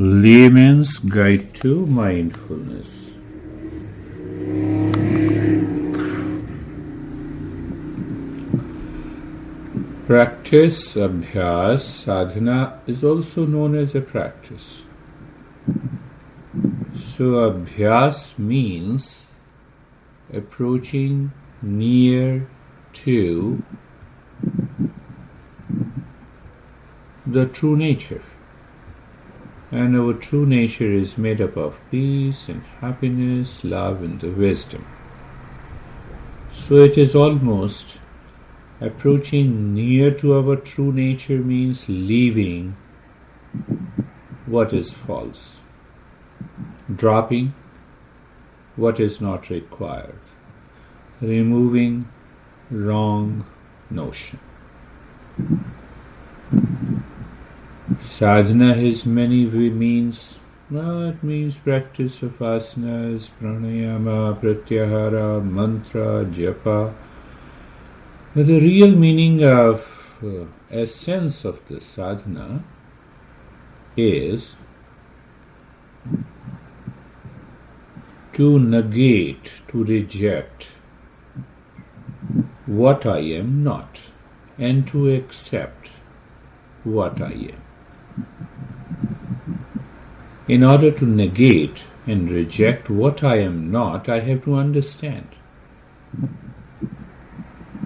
Layman's Guide to Mindfulness. Practice, abhyas, sadhana is also known as a practice. So abhyas means approaching near to the true nature. And our true nature is made up of peace and happiness, love and the wisdom. So it is almost approaching near to our true nature means leaving what is false, dropping what is not required, removing wrong notion. Sadhana has many means. It means practice of asanas, pranayama, pratyahara, mantra, japa. But the real meaning of essence of the sadhana is to negate, to reject what I am not, and to accept what I am. In order to negate and reject what I am not, I have to understand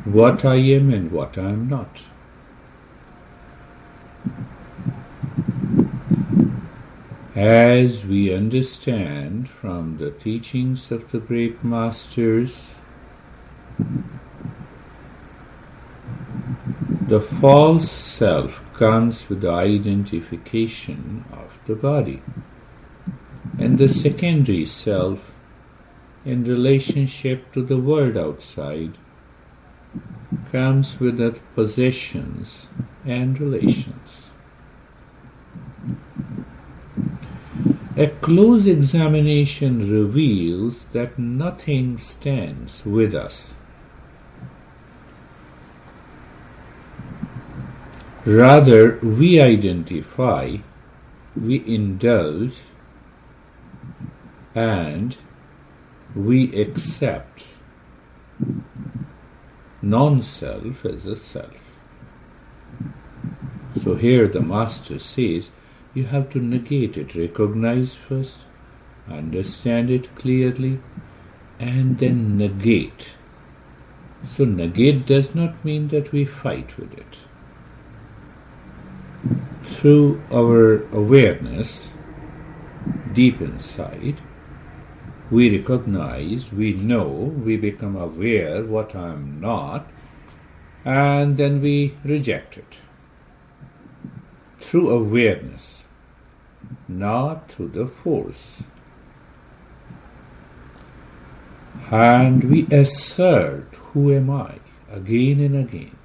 what I am and what I am not. As we understand from the teachings of the great masters, the false self comes with the identification of the body, and the secondary self in relationship to the world outside comes with the possessions and relations. A close examination reveals that nothing stands with us. Rather, we identify, we indulge, and we accept non-self as a self. So here the master says, you have to negate it, recognize first, understand it clearly, and then negate. So negate does not mean that we fight with it. Through our awareness, deep inside, we recognize, we know, we become aware what I am not, and then we reject it. Through awareness, not through the force. And we assert, who am I, again and again.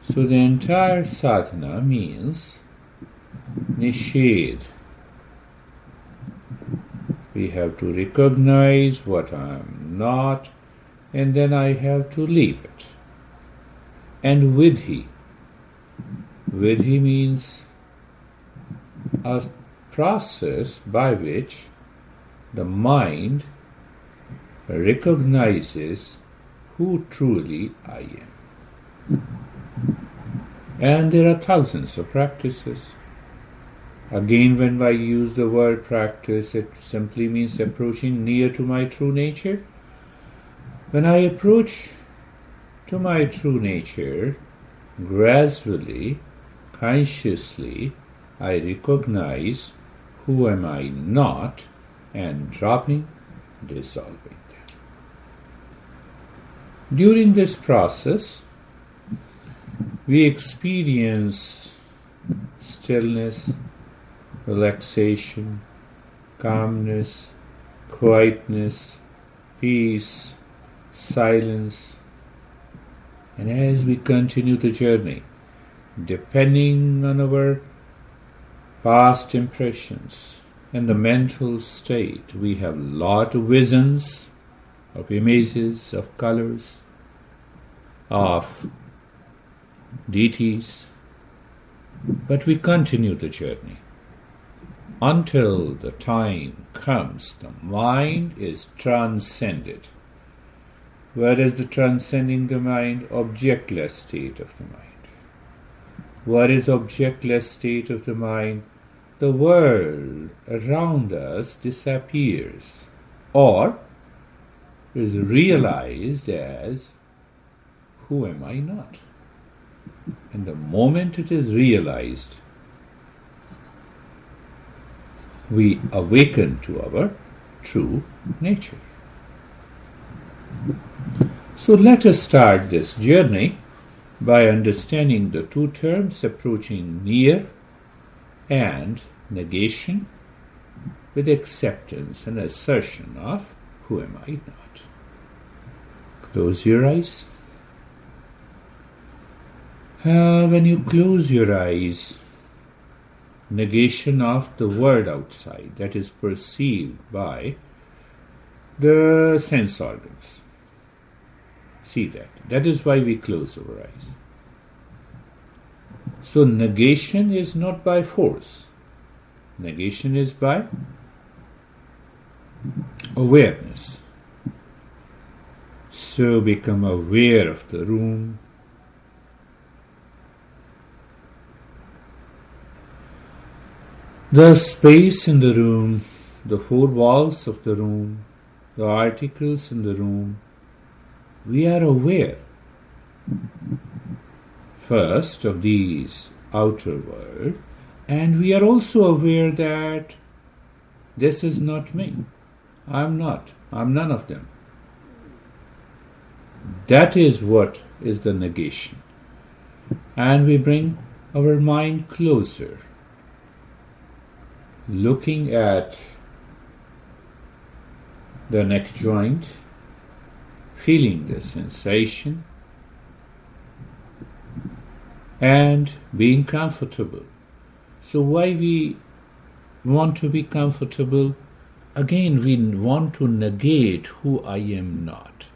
So the entire sadhana means nishedh. We have to recognize what I am not, and then I have to leave it. And vidhi. Vidhi means a process by which the mind recognizes who truly I am. And there are thousands of practices. Again, when I use the word practice, it simply means approaching near to my true nature. When I approach to my true nature, gradually, consciously, I recognize who am I not, and dropping, dissolving them. During this process, we experience stillness, relaxation, calmness, quietness, peace, silence. And as we continue the journey, depending on our past impressions and the mental state, we have lot of visions, of images, of colors, of deities, but we continue the journey. until the time comes the mind is transcended. What is the transcending the mind? Objectless state of the mind. What is objectless state of the mind? The world around us disappears or is realized as who am I not? And the moment it is realized, we awaken to our true nature. So let us start this journey by understanding the two terms approaching near and negation with acceptance and assertion of who am I not. Close your eyes. When you close your eyes, negation of the world outside that is perceived by the sense organs. See that. That is why we close our eyes. So negation is not by force. Negation is by awareness. So become aware of the room. The space in the room, the four walls of the room, the articles in the room, we are aware first of these outer world, and we are also aware that this is not me. I'm not. I'm none of them. That is what is the negation. And we bring our mind closer, looking at the neck joint, feeling the sensation, and being comfortable. So why we want to be comfortable? Again, we want to negate who I am not.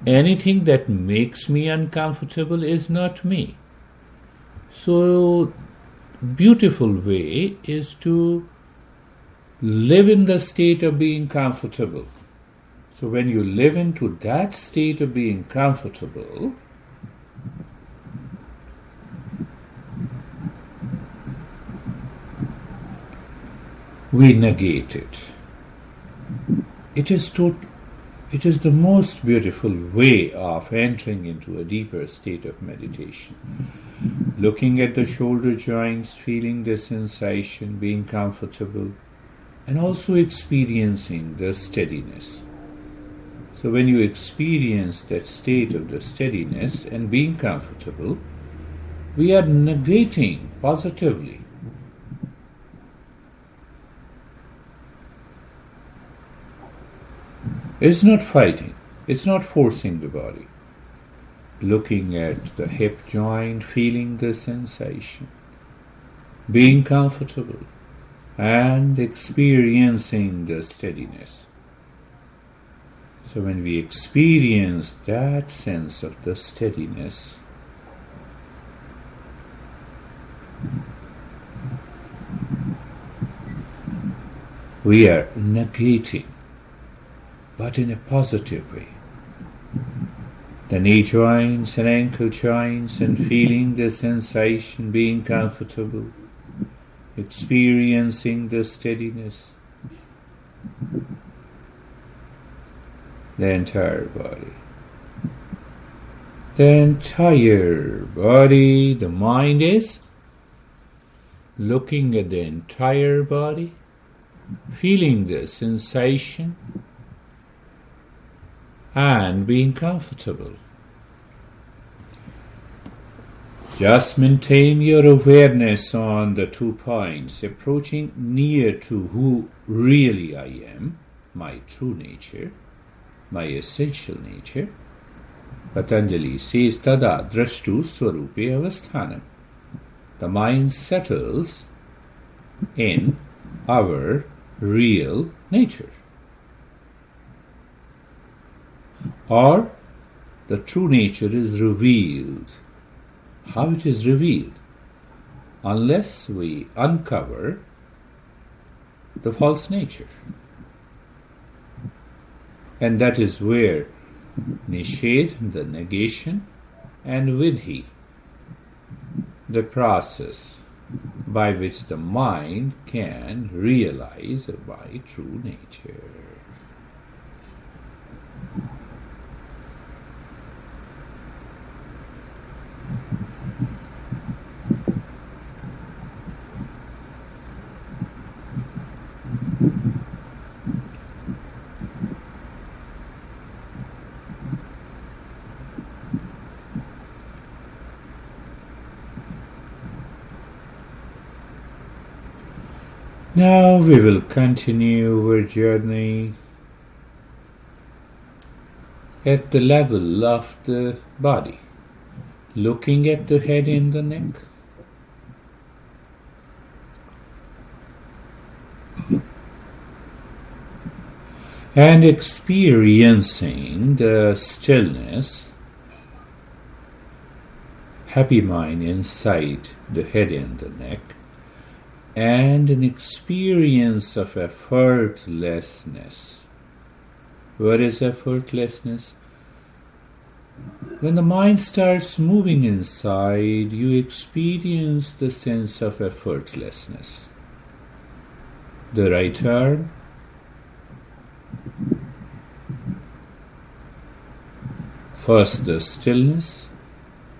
Anything that makes me uncomfortable is not me. So beautiful way is to live in the state of being comfortable. So when you live into that state of being comfortable, we negate it. It is the most beautiful way of entering into a deeper state of meditation. Looking at the shoulder joints, feeling the sensation, being comfortable, and also experiencing the steadiness. So when you experience that state of the steadiness and being comfortable, we are negating positively. It's not fighting, it's not forcing the body. Looking at the hip joint, feeling the sensation, being comfortable, and experiencing the steadiness. So when we experience that sense of the steadiness, we are negating, but in a positive way, the knee joints and ankle joints, and feeling the sensation, being comfortable, experiencing the steadiness, the entire body. The entire body, the mind is looking at the entire body, feeling the sensation, and being comfortable. Just maintain your awareness on the 2 points, approaching near to who really I am, my true nature, my essential nature. Patanjali says, Tada drashtu swarupe avasthanam. The mind settles in our real nature. Or the true nature is revealed. How it is revealed? Unless we uncover the false nature. And that is where nishedh, the negation, and vidhi, the process by which the mind can realize my true nature. Now we will continue our journey at the level of the body, looking at the head and the neck. And experiencing the stillness, happy mind inside the head and the neck, and an experience of effortlessness. What is effortlessness? When the mind starts moving inside, you experience the sense of effortlessness. The right arm, first the stillness,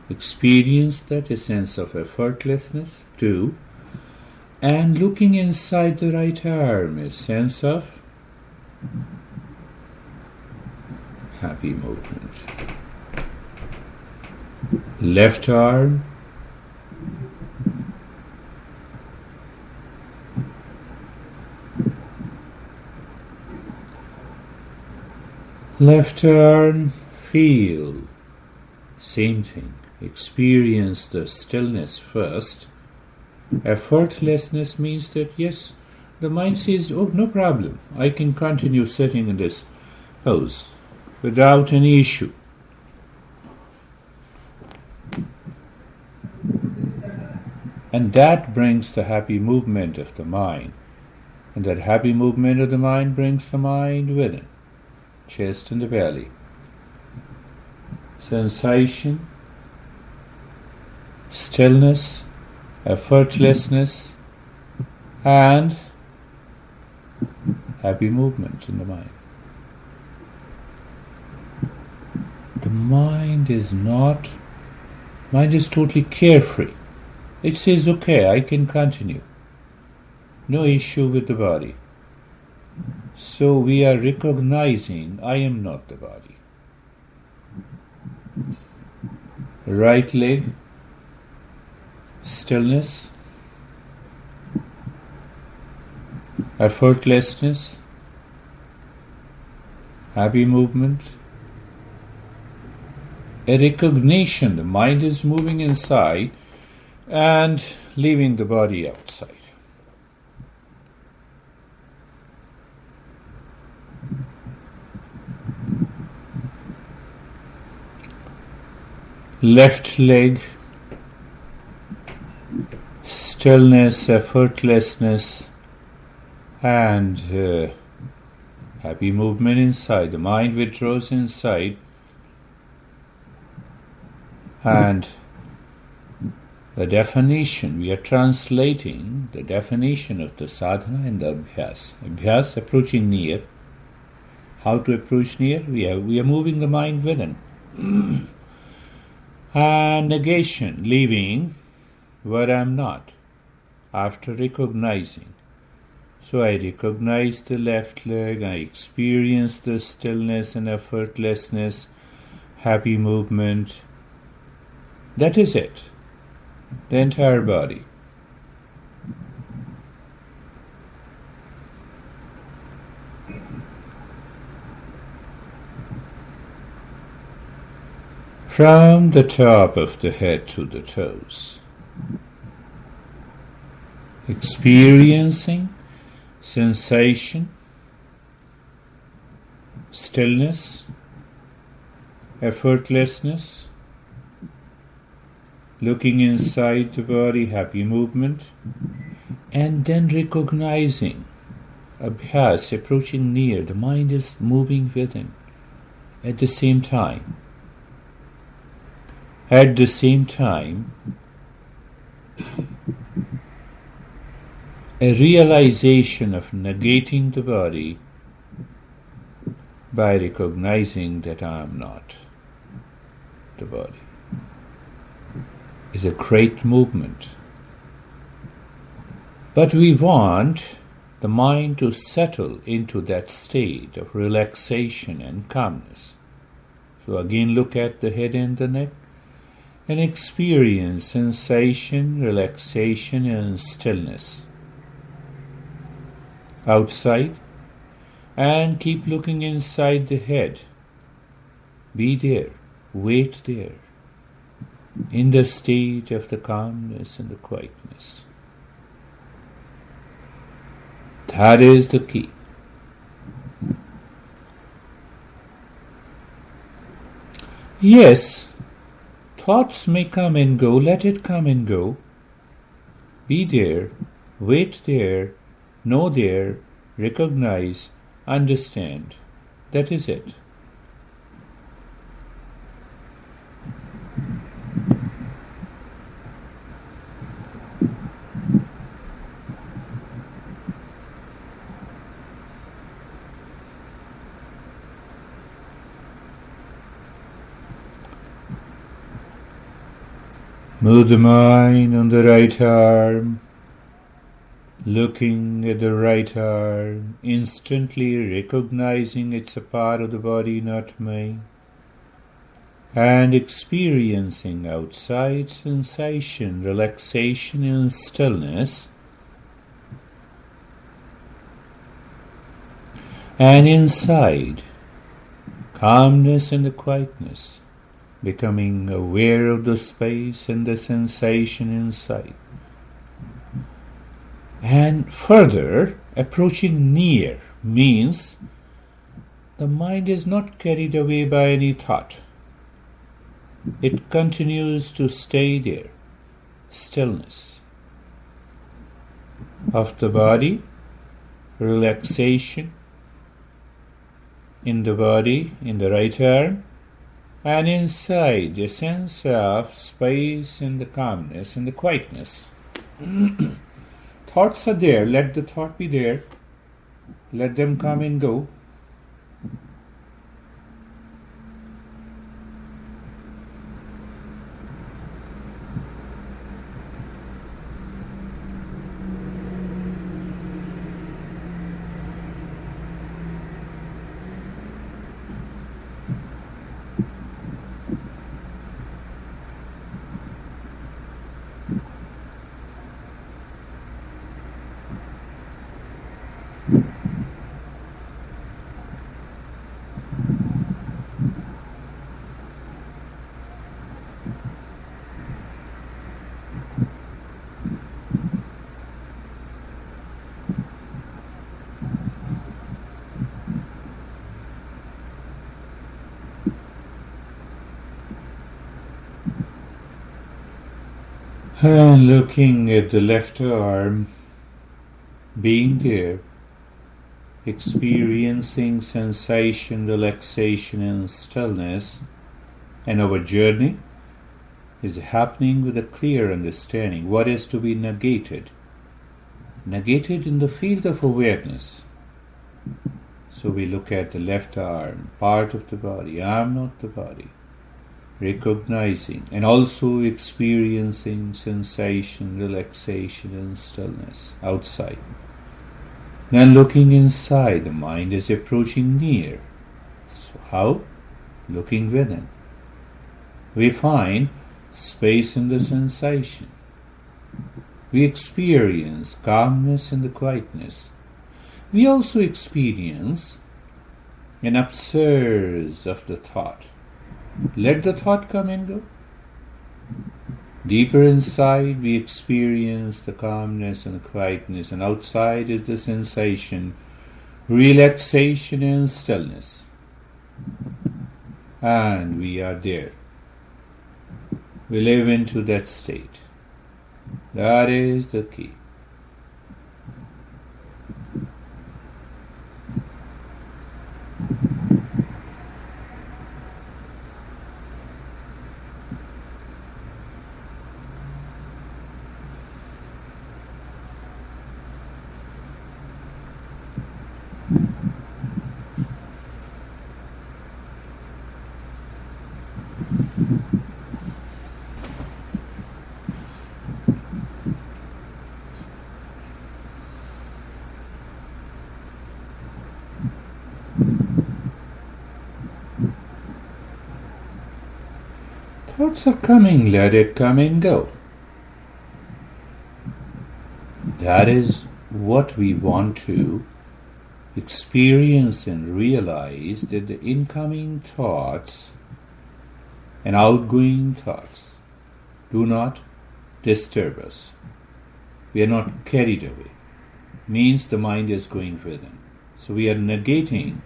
experience that, a sense of effortlessness. 2, and looking inside the right arm, a sense of happy movement. Left arm, feel, same thing. Experience the stillness first. Effortlessness means that yes, the mind says, oh, no problem, I can continue sitting in this pose without any issue. And that brings the happy movement of the mind. And that happy movement of the mind brings the mind within, chest and the belly. Sensation, stillness, effortlessness, and happy movement in the mind. The mind is totally carefree. It says, okay, I can continue. No issue with the body. So we are recognizing I am not the body. Right leg, stillness, effortlessness, happy movement, a recognition the mind is moving inside and leaving the body outside. Left leg, stillness, effortlessness, and happy movement inside. The mind withdraws inside, and the definition, we are translating the definition of the sadhana and the abhyas. Abhyas, approaching near. How to approach near? We are moving the mind within. And negation, leaving what I am not, after recognizing. So I recognize the left leg, I experience the stillness and effortlessness, happy movement. That is it. The entire body. From the top of the head to the toes. Experiencing sensation, stillness, effortlessness, looking inside the body, happy movement, and then recognizing abhyas, approaching near, the mind is moving within. At the same time, a realization of negating the body by recognizing that I am not the body is a great movement. But we want the mind to settle into that state of relaxation and calmness. So again look at the head and the neck and experience sensation, relaxation and stillness outside, and keep looking inside the head. Be there, wait there, in the state of the calmness and the quietness. That is the key. Yes, thoughts may come and go, let it come and go. Be there, wait there, know there, recognize, understand. That is it. Move the mind on the right arm, looking at the right arm, instantly recognizing it's a part of the body, not me, and experiencing outside sensation, relaxation and stillness, and inside calmness and the quietness, becoming aware of the space and the sensation inside. And further, approaching near means the mind is not carried away by any thought. It continues to stay there. Stillness of the body, relaxation in the body, in the right arm, and inside a sense of space and the calmness and the quietness. Thoughts are there, let the thought be there, let them come and go. And looking at the left arm, being there, experiencing sensation, relaxation and stillness, and our journey is happening with a clear understanding what is to be negated. Negated in the field of awareness. So we look at the left arm, part of the body, I am not the body. Recognizing and also experiencing sensation, relaxation and stillness outside. Then looking inside, the mind is approaching near. So how? Looking within. We find space in the sensation. We experience calmness in the quietness. We also experience an upsurge of the thought. Let the thought come and go. Deeper inside, we experience the calmness and the quietness, and outside is the sensation, relaxation and stillness. And we are there. We live into that state. That is the key. Thoughts are coming, let it come and go. That is what we want to experience and realize, that the incoming thoughts and outgoing thoughts do not disturb us. We are not carried away. Means the mind is going within. So we are negating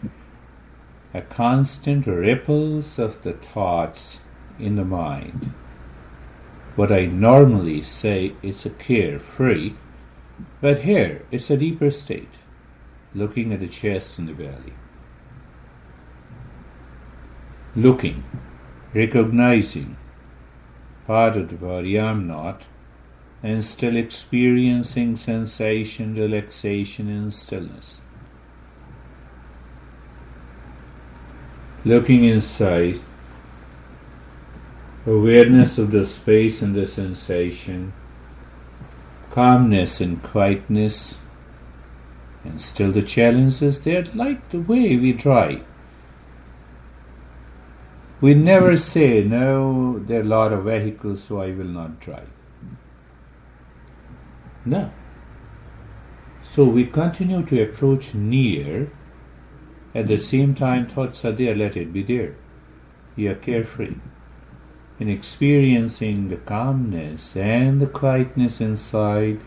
a constant ripples of the thoughts in the mind. What I normally say, it's a carefree, but here it's a deeper state, looking at the chest and the belly. Looking, recognizing part of the body I'm not, and still experiencing sensation, relaxation and stillness. Looking inside, awareness of the space and the sensation, calmness and quietness, and still the challenge is there, like the way we drive. We never say, no, there are a lot of vehicles, so I will not drive. No. So we continue to approach near. At the same time, thoughts are there, let it be there. You are carefree. In experiencing the calmness and the quietness inside,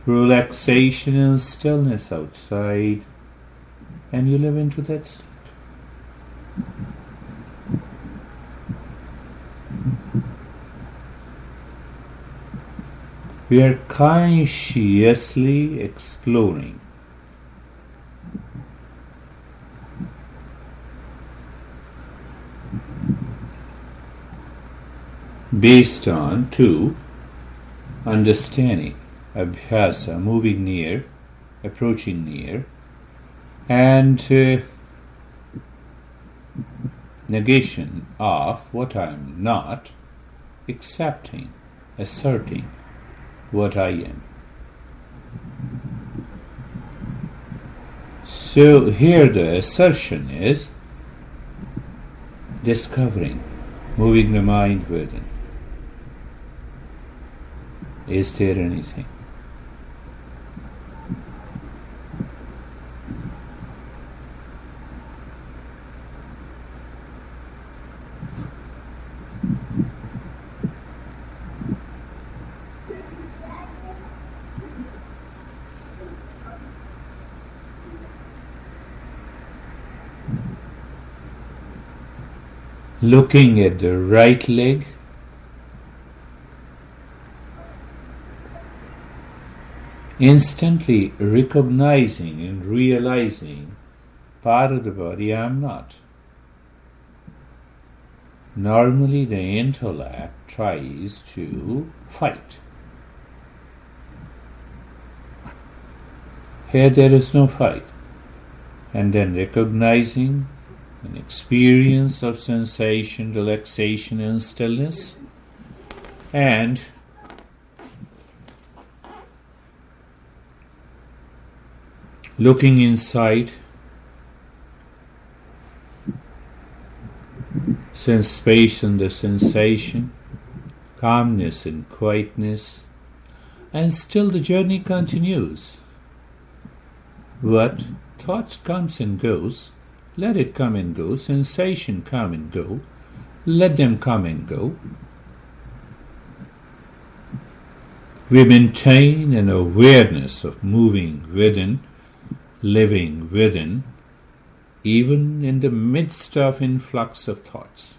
relaxation and stillness outside, and you live into that state. We are consciously exploring. Based on 2, understanding, abhyasa, moving near, approaching near, and negation of what I am not, accepting, asserting what I am. So here the assertion is discovering, moving the mind within. Is there anything? Looking at the right leg, instantly recognizing and realizing part of the body I'm not. Normally the intellect tries to fight. Here there is no fight. And then recognizing an experience of sensation, relaxation and stillness, and looking inside, sense space and the sensation, calmness and quietness, and still the journey continues. What thoughts comes and goes, let it come and go, sensation come and go, let them come and go. We maintain an awareness of moving within, living within, even in the midst of influx of thoughts.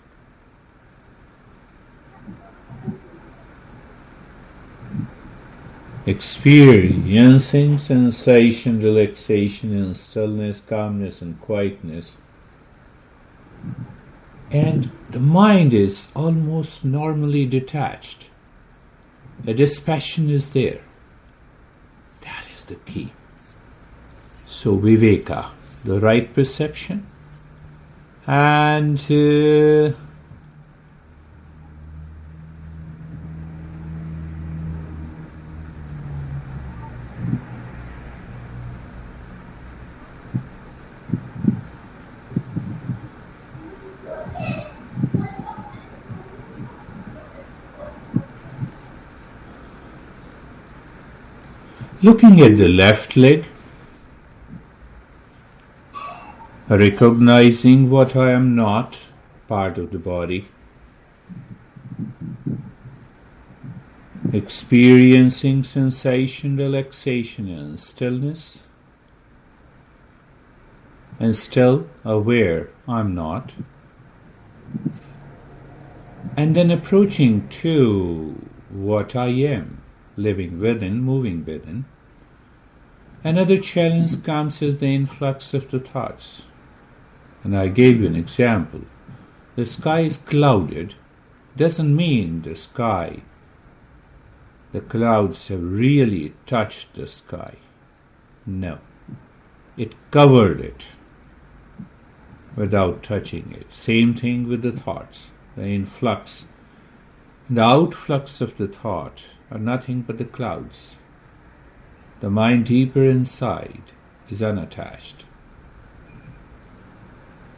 Experiencing sensation, relaxation and stillness, calmness and quietness. And the mind is almost normally detached. A dispassion is there. That is the key. So viveka, the right perception, and Looking at the left leg, recognizing what I am not, part of the body, experiencing sensation, relaxation and stillness, and still aware I'm not, and then approaching to what I am, living within, moving within. Another challenge comes as the influx of the thoughts. And I gave you an example. The sky is clouded doesn't mean the clouds have really touched the sky. No. It covered it without touching it. Same thing with the thoughts. The influx, the outflux of the thought are nothing but the clouds. The mind deeper inside is unattached,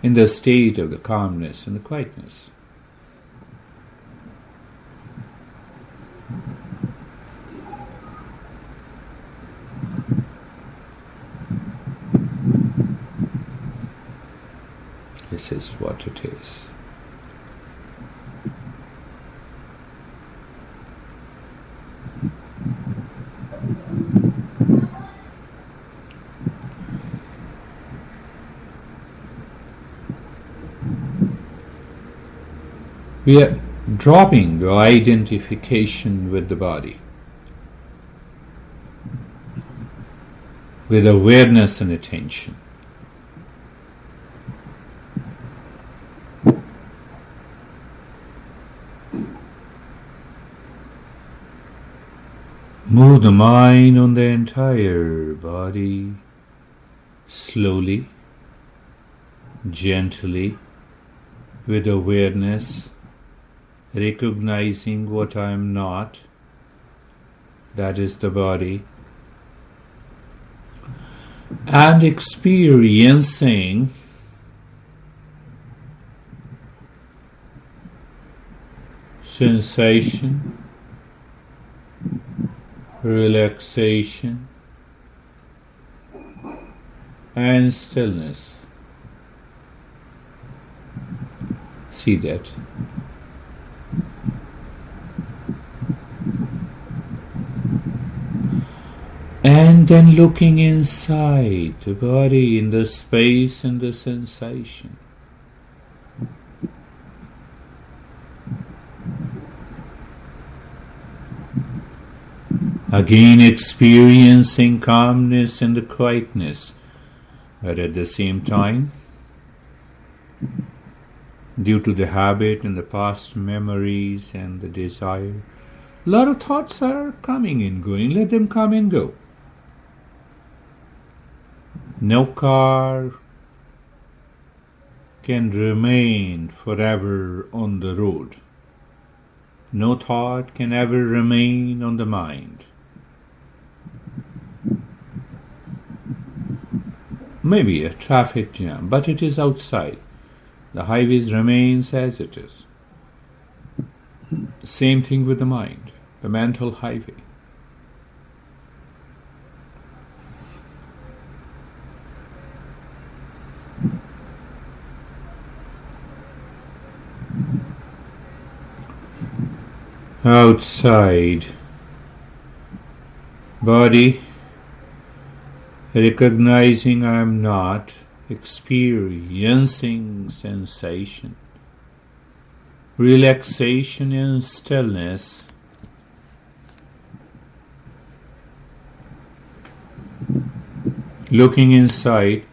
in the state of the calmness and the quietness. This is what it is. We are dropping the identification with the body, with awareness and attention. Move the mind on the entire body, slowly, gently, with awareness, recognizing what I am not, that is the body, and experiencing sensation, relaxation, and stillness. See that? And then looking inside the body, in the space and the sensation. Again experiencing calmness and the quietness, but at the same time, due to the habit and the past memories and the desire, a lot of thoughts are coming and going. Let them come and go. No car can remain forever on the road. No thought can ever remain on the mind. Maybe a traffic jam, but it is outside. The highways remains as it is. Same thing with the mind, the mental highway. Outside, body, recognizing I am not, experiencing sensation, relaxation and stillness. Looking inside,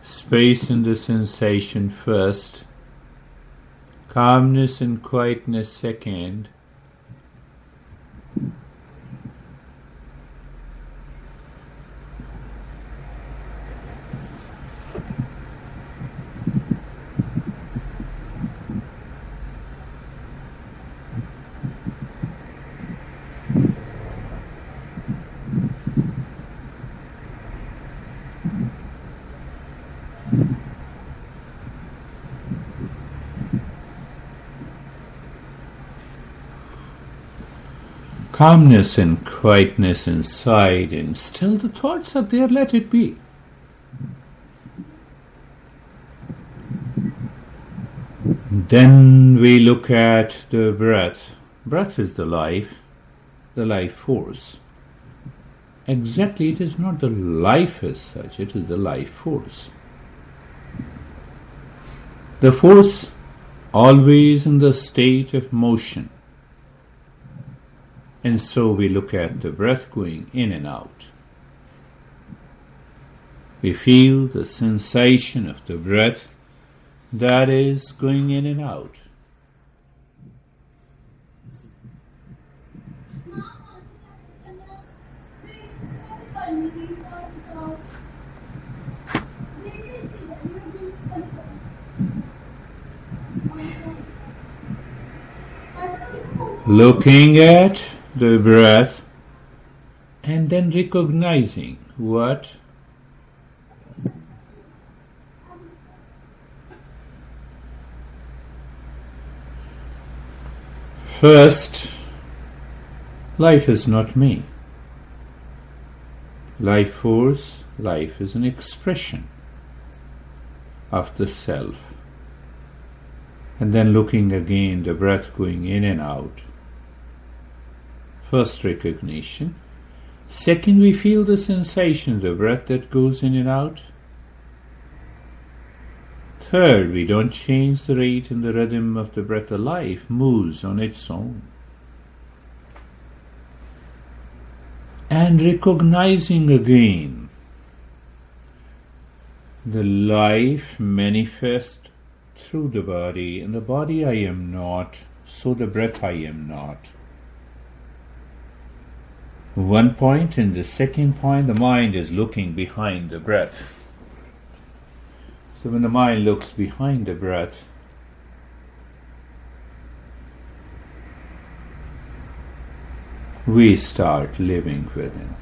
space and the sensation first, calmness and quietness second, calmness and quietness inside, and still the thoughts are there, let it be. Then we look at the breath. Breath is the life force. Exactly, it is not the life as such, it is the life force. The force always in the state of motion. And so we look at the breath going in and out. We feel the sensation of the breath that is going in and out. Looking at the breath and then recognizing what first, life is not me. Life force, life is an expression of the self. And then looking again, the breath going in and out. First, recognition. Second, we feel the sensation of the breath that goes in and out. Third, we don't change the rate and the rhythm of the breath. The life moves on its own. And recognizing again the life manifest through the body. In the body I am not, so the breath I am not. One point, and the second point, the mind is looking behind the breath. So when the mind looks behind the breath, we start living within.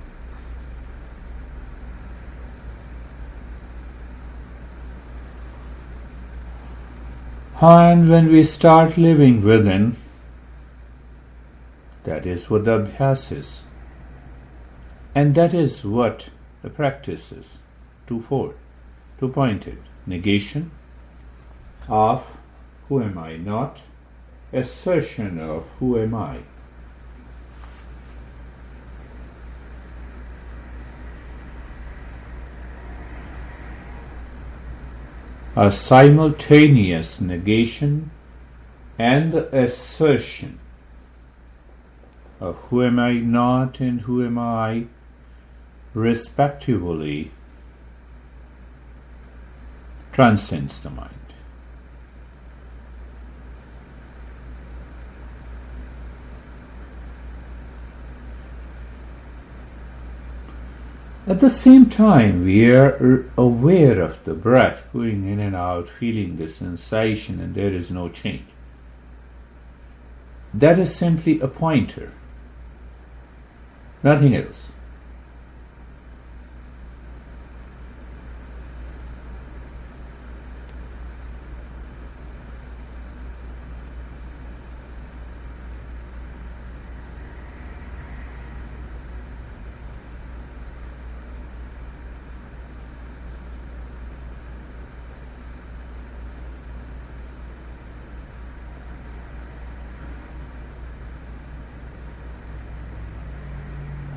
And when we start living within, that is what the abhyas is. And that is what the practice is. Two-pointed. Negation of who am I not, assertion of who am I. A simultaneous negation and the assertion of who am I not and who am I, respectively, transcends the mind. At the same time, we are aware of the breath going in and out, feeling the sensation, and there is no change. That is simply a pointer, nothing else.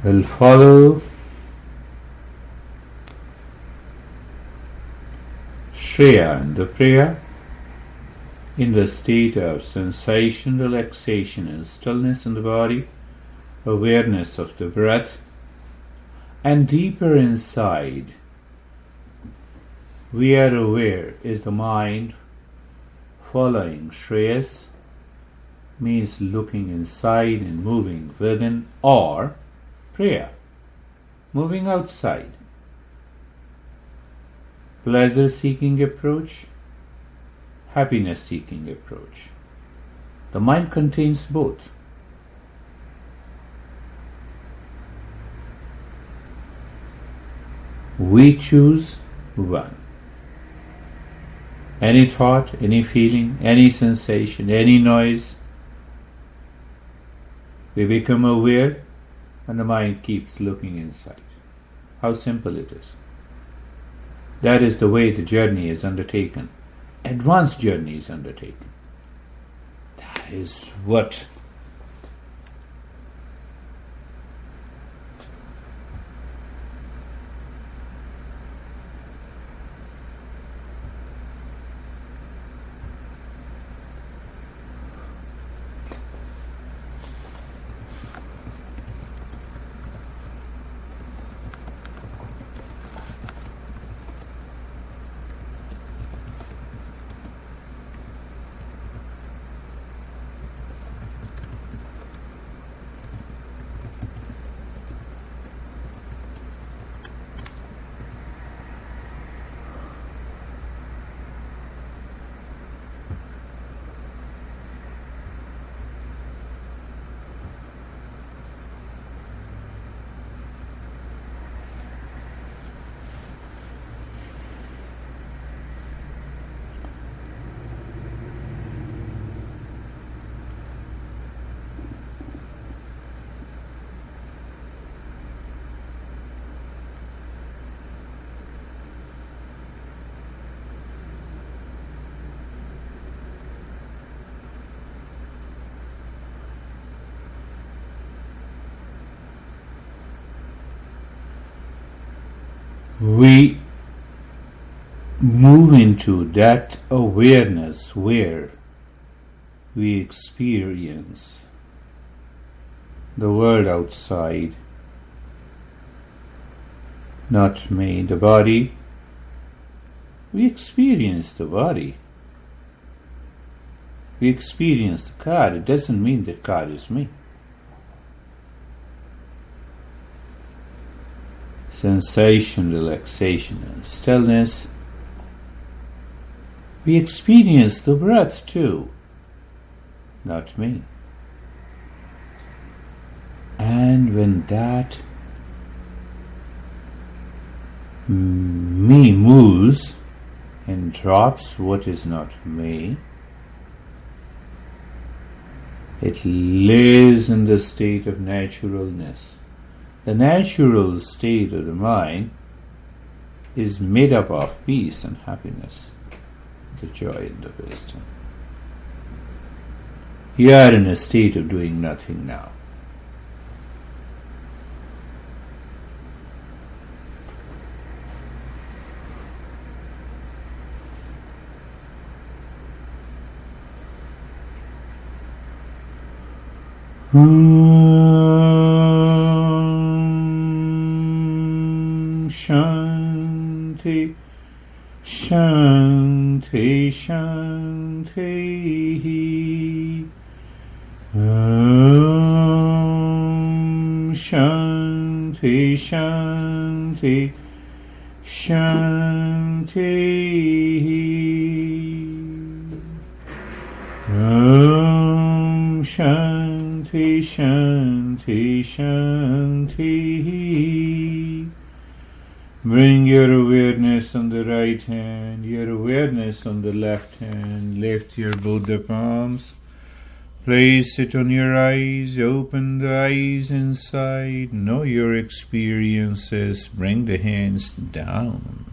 Will follow Shreya and the prayer in the state of sensation, relaxation and stillness in the body, awareness of the breath, and deeper inside we are aware is the mind following Shreyas, means looking inside and moving within, or prayer, moving outside. Pleasure-seeking approach, happiness-seeking approach. The mind contains both. We choose one. Any thought, any feeling, any sensation, any noise, We become aware and the mind keeps looking inside. How simple it is. That is the way the journey is undertaken. Advanced journey is undertaken. That is what we move into that awareness where we experience the world outside, not me, the body. We experience the body. We experience the car. It doesn't mean that car is me. Sensation, relaxation, and stillness. We experience the breath too, not me. And when that me moves and drops what is not me, it lives in the state of naturalness. The natural state of the mind is made up of peace and happiness, the joy and the wisdom. You are in a state of doing nothing now. Shanti, Shanti, Shanti. Shanti, Shanti, Shanti. Shanti, Shanti, Shanti. Bring your awareness on the right hand, your awareness on the left hand. Lift your both the palms. Place it on your eyes. Open the eyes inside. Know your experiences. Bring the hands down.